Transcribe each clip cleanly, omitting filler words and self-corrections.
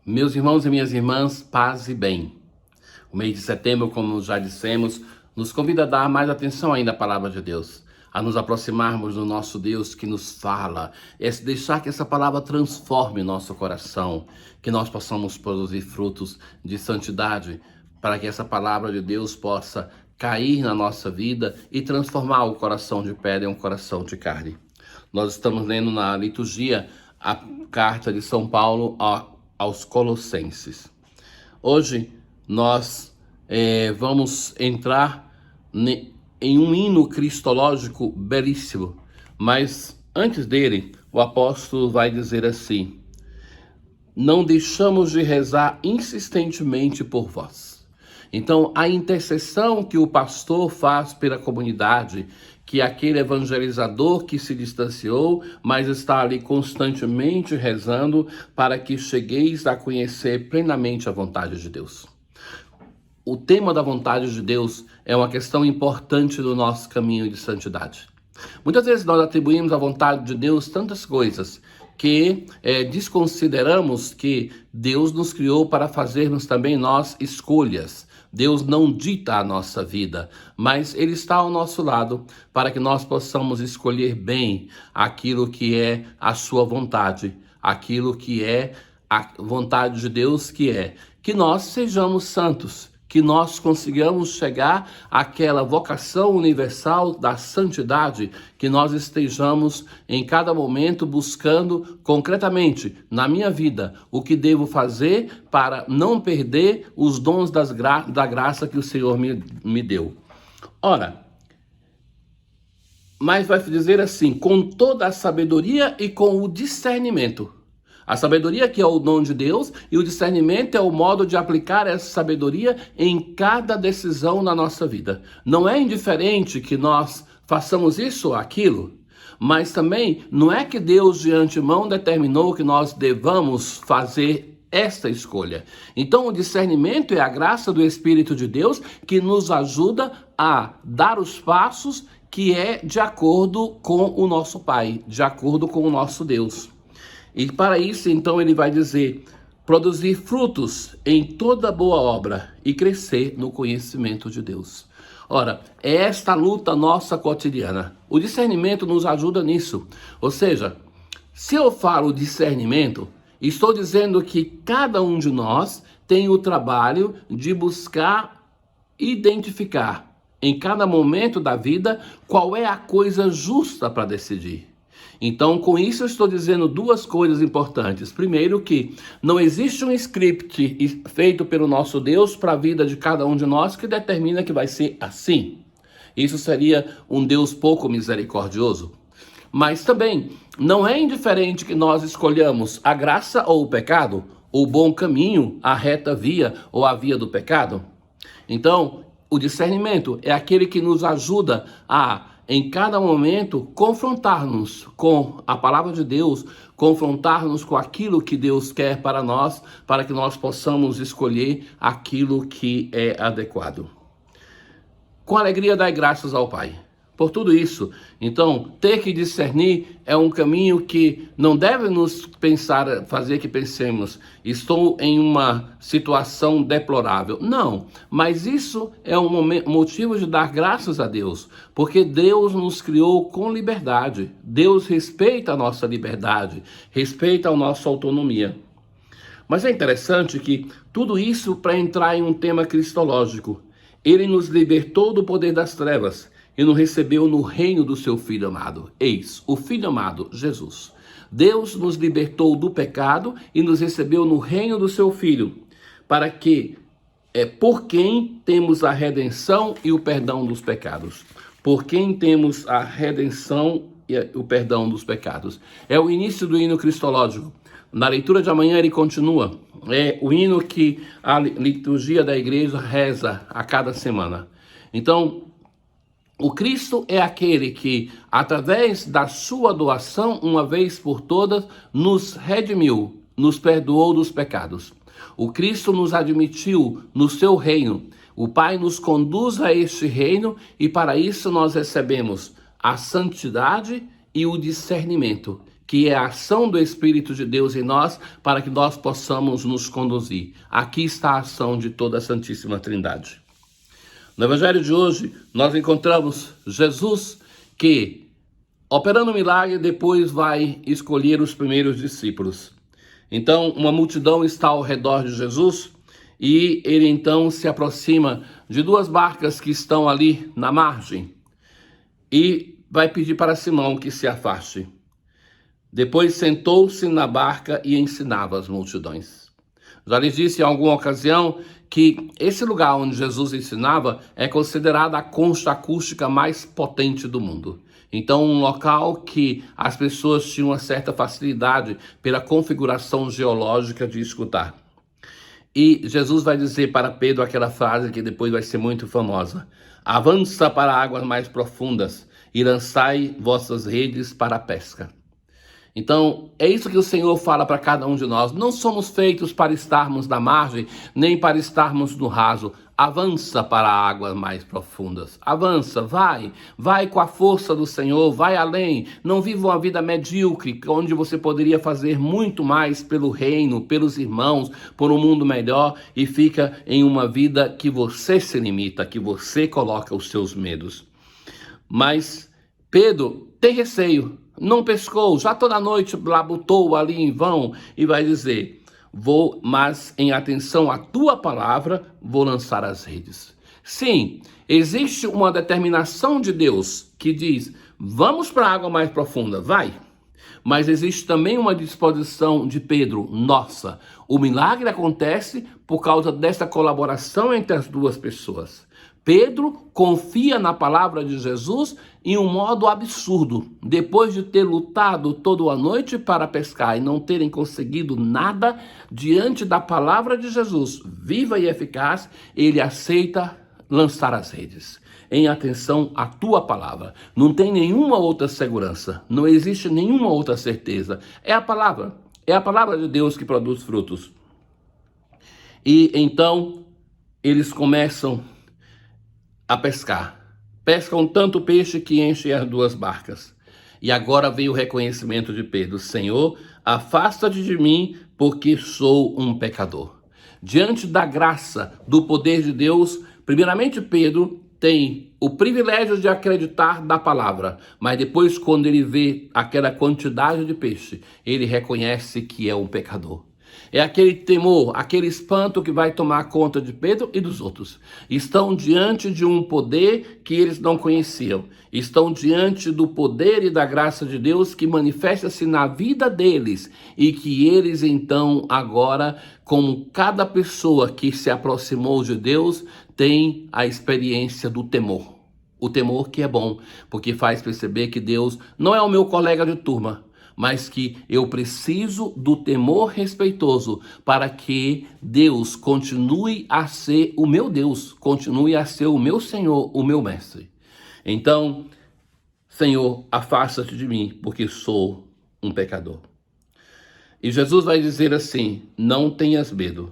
Meus irmãos e minhas irmãs, paz e bem. O mês de setembro, como já dissemos, nos convida a dar mais atenção ainda à palavra de Deus, a nos aproximarmos do nosso Deus que nos fala, deixar que essa palavra transforme nosso coração, que nós possamos produzir frutos de santidade, para que essa palavra de Deus possa cair na nossa vida e transformar o coração de pedra em um coração de carne. Nós estamos lendo na liturgia a carta de São Paulo aos Colossenses. Hoje nós vamos entrar em um hino cristológico belíssimo, mas antes dele o apóstolo vai dizer assim: não deixamos de rezar insistentemente por vós. Então, a intercessão que o pastor faz pela comunidade, que aquele evangelizador que se distanciou, mas está ali constantemente rezando para que chegueis a conhecer plenamente a vontade de Deus. O tema da vontade de Deus é uma questão importante do nosso caminho de santidade. Muitas vezes nós atribuímos à vontade de Deus tantas coisas que desconsideramos que Deus nos criou para fazermos também nós escolhas. Deus não dita a nossa vida, mas Ele está ao nosso lado para que nós possamos escolher bem aquilo que é a sua vontade, aquilo que é a vontade de Deus, que nós sejamos santos, que nós consigamos chegar àquela vocação universal da santidade, que nós estejamos em cada momento buscando concretamente na minha vida o que devo fazer para não perder os dons da graça que o Senhor me deu. Ora, mas vai dizer assim, com toda a sabedoria e com o discernimento. A sabedoria que é o dom de Deus e o discernimento é o modo de aplicar essa sabedoria em cada decisão na nossa vida. Não é indiferente que nós façamos isso ou aquilo, mas também não é que Deus de antemão determinou que nós devamos fazer esta escolha. Então o discernimento é a graça do Espírito de Deus que nos ajuda a dar os passos que é de acordo com o nosso Pai, de acordo com o nosso Deus. E para isso, então, ele vai dizer, produzir frutos em toda boa obra e crescer no conhecimento de Deus. Ora, é esta luta nossa cotidiana. O discernimento nos ajuda nisso. Ou seja, se eu falo discernimento, estou dizendo que cada um de nós tem o trabalho de buscar identificar em cada momento da vida qual é a coisa justa para decidir. Então, com isso, eu estou dizendo duas coisas importantes. Primeiro, que não existe um script feito pelo nosso Deus para a vida de cada um de nós que determina que vai ser assim. Isso seria um Deus pouco misericordioso. Mas também, não é indiferente que nós escolhamos a graça ou o pecado, o bom caminho, a reta via ou a via do pecado. Então, o discernimento é aquele que nos ajuda a, em cada momento, confrontar-nos com a palavra de Deus, confrontar-nos com aquilo que Deus quer para nós, para que nós possamos escolher aquilo que é adequado. Com alegria, dai graças ao Pai por tudo isso. Então, ter que discernir é um caminho que não deve nos fazer que pensemos, estou em uma situação deplorável. Não, mas isso é um motivo de dar graças a Deus, porque Deus nos criou com liberdade. Deus respeita a nossa liberdade, respeita a nossa autonomia. Mas é interessante que tudo isso para entrar em um tema cristológico. Ele nos libertou do poder das trevas e nos recebeu no reino do seu Filho amado. Eis, o Filho amado, Jesus. Deus nos libertou do pecado e nos recebeu no reino do seu Filho, para que, por quem temos a redenção e o perdão dos pecados. Por quem temos a redenção e o perdão dos pecados. É o início do hino cristológico. Na leitura de amanhã ele continua. É o hino que a liturgia da igreja reza a cada semana. Então, o Cristo é aquele que, através da sua doação, uma vez por todas, nos redimiu, nos perdoou dos pecados. O Cristo nos admitiu no seu reino. O Pai nos conduz a este reino e para isso nós recebemos a santidade e o discernimento, que é a ação do Espírito de Deus em nós, para que nós possamos nos conduzir. Aqui está a ação de toda a Santíssima Trindade. No Evangelho de hoje, nós encontramos Jesus que, operando um milagre, depois vai escolher os primeiros discípulos. Então, uma multidão está ao redor de Jesus e ele então se aproxima de duas barcas que estão ali na margem e vai pedir para Simão que se afaste. Depois sentou-se na barca e ensinava as multidões. Já lhes disse em alguma ocasião que esse lugar onde Jesus ensinava é considerado a concha acústica mais potente do mundo. Então, um local que as pessoas tinham uma certa facilidade pela configuração geológica de escutar. E Jesus vai dizer para Pedro aquela frase que depois vai ser muito famosa: avança para águas mais profundas e lançai vossas redes para a pesca. Então, é isso que o Senhor fala para cada um de nós. Não somos feitos para estarmos na margem, nem para estarmos no raso. Avança para águas mais profundas. Avança, vai com a força do Senhor, vai além. Não viva uma vida medíocre, onde você poderia fazer muito mais pelo reino, pelos irmãos, por um mundo melhor, e fica em uma vida que você se limita, que você coloca os seus medos. Mas Pedro tem receio. Não pescou, já toda noite labutou ali em vão e vai dizer: mas em atenção à tua palavra, vou lançar as redes. Sim, existe uma determinação de Deus que diz: vamos para a água mais profunda, vai. Mas existe também uma disposição de Pedro, nossa. O milagre acontece por causa dessa colaboração entre as duas pessoas. Pedro confia na palavra de Jesus em um modo absurdo. Depois de ter lutado toda a noite para pescar e não terem conseguido nada, diante da palavra de Jesus, viva e eficaz, ele aceita lançar as redes. Em atenção à tua palavra. Não tem nenhuma outra segurança. Não existe nenhuma outra certeza. É a palavra. É a palavra de Deus que produz frutos. E então eles começam a pescar. Pescam tanto peixe que enchem as duas barcas. E agora vem o reconhecimento de Pedro: Senhor, afasta-te de mim, porque sou um pecador. Diante da graça, do poder de Deus, primeiramente Pedro tem o privilégio de acreditar na palavra, mas depois, quando ele vê aquela quantidade de peixe, ele reconhece que é um pecador. É aquele temor, aquele espanto que vai tomar conta de Pedro e dos outros. Estão diante de um poder que eles não conheciam. Estão diante do poder e da graça de Deus que manifesta-se na vida deles. E que eles então agora, como cada pessoa que se aproximou de Deus, tem a experiência do temor. O temor que é bom, porque faz perceber que Deus não é o meu colega de turma, mas que eu preciso do temor respeitoso para que Deus continue a ser o meu Deus, continue a ser o meu Senhor, o meu mestre. Então, Senhor, afasta-te de mim, porque sou um pecador. E Jesus vai dizer assim: não tenhas medo,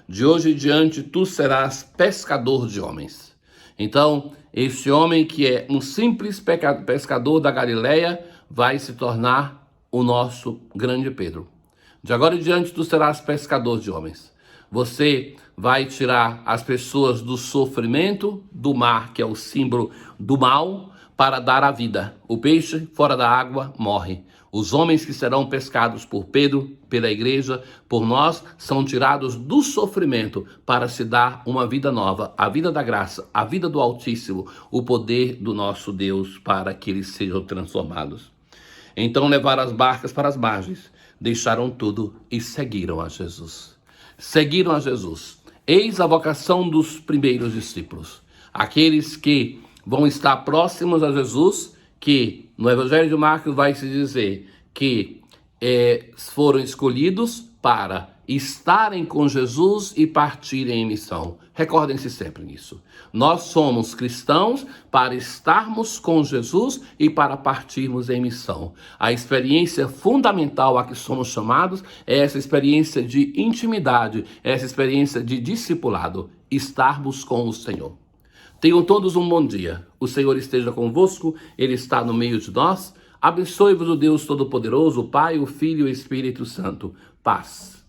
de hoje em diante tu serás pescador de homens. Então, esse homem que é um simples pescador da Galileia vai se tornar o nosso grande Pedro. De agora em diante tu serás pescador de homens. Você vai tirar as pessoas do sofrimento do mar, que é o símbolo do mal, para dar a vida. O peixe fora da água morre. Os homens que serão pescados por Pedro, pela igreja, por nós, são tirados do sofrimento para se dar uma vida nova, a vida da graça, a vida do Altíssimo, o poder do nosso Deus para que eles sejam transformados. Então levaram as barcas para as margens, deixaram tudo e seguiram a Jesus. Seguiram a Jesus. Eis a vocação dos primeiros discípulos. Aqueles que vão estar próximos a Jesus, que no Evangelho de Marcos vai se dizer que foram escolhidos para estarem com Jesus e partirem em missão. Recordem-se sempre nisso. Nós somos cristãos para estarmos com Jesus e para partirmos em missão. A experiência fundamental a que somos chamados é essa experiência de intimidade, essa experiência de discipulado, estarmos com o Senhor. Tenham todos um bom dia. O Senhor esteja convosco, Ele está no meio de nós. Abençoe-vos o Deus Todo-Poderoso, o Pai, o Filho e o Espírito Santo. Paz.